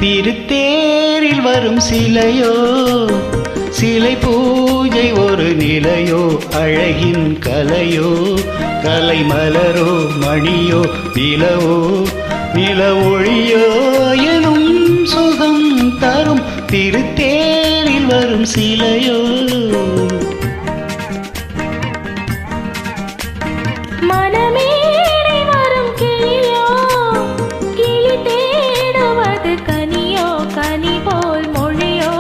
திருத்தேரில் வரும் சிலையோ, சிலை பூஜை ஒரு நிலையோ, அழகின் கலையோ, கலை மலரோ, மணியோ, நிலவோ, நில ஒளியோ எனும் சுகம் தரும் திருத்தேரில் வரும் சிலையோ. மனமேடை வரும் கிளியோ, கிளி தேடுவது கனியோ, கனி போல் மொழியோ,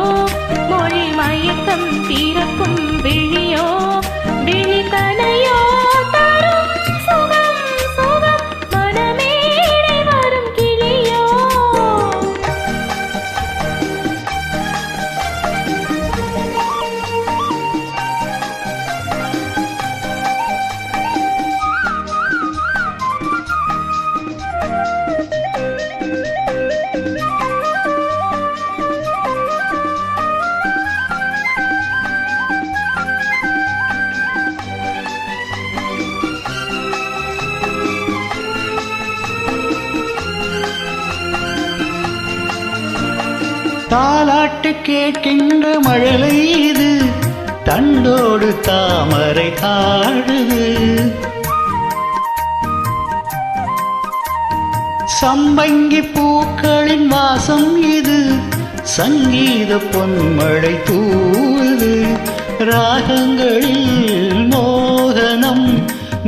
மொழி மயக்கம் பிறக்கும் விழியோ, விழி கனையோ தரும் சுகம் சுகம். மனமேடை வரும் கிளியோ. தாலாட்டு கேட்கின்ற மழலை இது, தண்டோடு தாமரை ஆடுது. சம்பங்கி பூக்களின் வாசம் இது, சங்கீத பொன்மழை தூவுது. ராகங்களில் மோகனம்,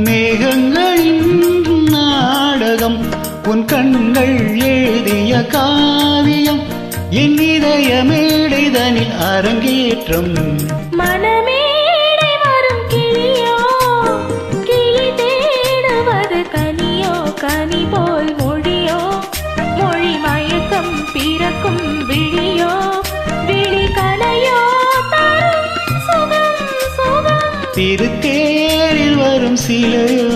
மேகங்களின் நாடகம், உன் கண்கள் எழுதிய காவியம், என் இதய மேடைதனில் அரங்கேற்றம். மனமேடை வரும் கிளியோ, கிளி தேடுவது கனியோ, கனி போல் மொழியோ, மொழி மயக்கம் பிறக்கும் விழியோ, விழி கனையோ தரும் சுகம் சுகம். திருத்தேரில் வரும் சிலையோ.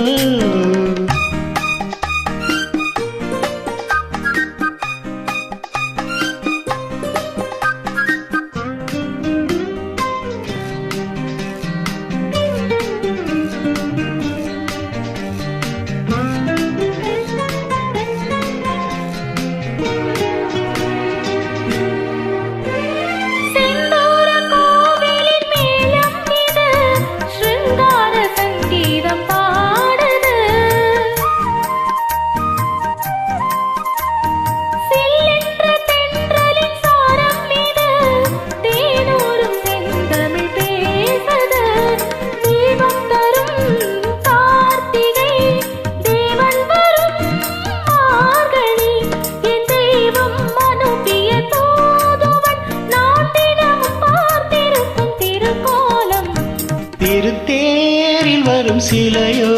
திருத்தேரில் வரும் சிலையோ,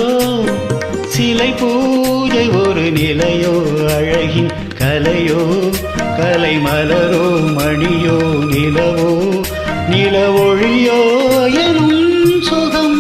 சிலை பூஜை ஒரு நிலையோ, அழகின் கலையோ, கலை மலரோ, மணியோ, நிலவோ, நில ஒளியோ எனும் சுகம்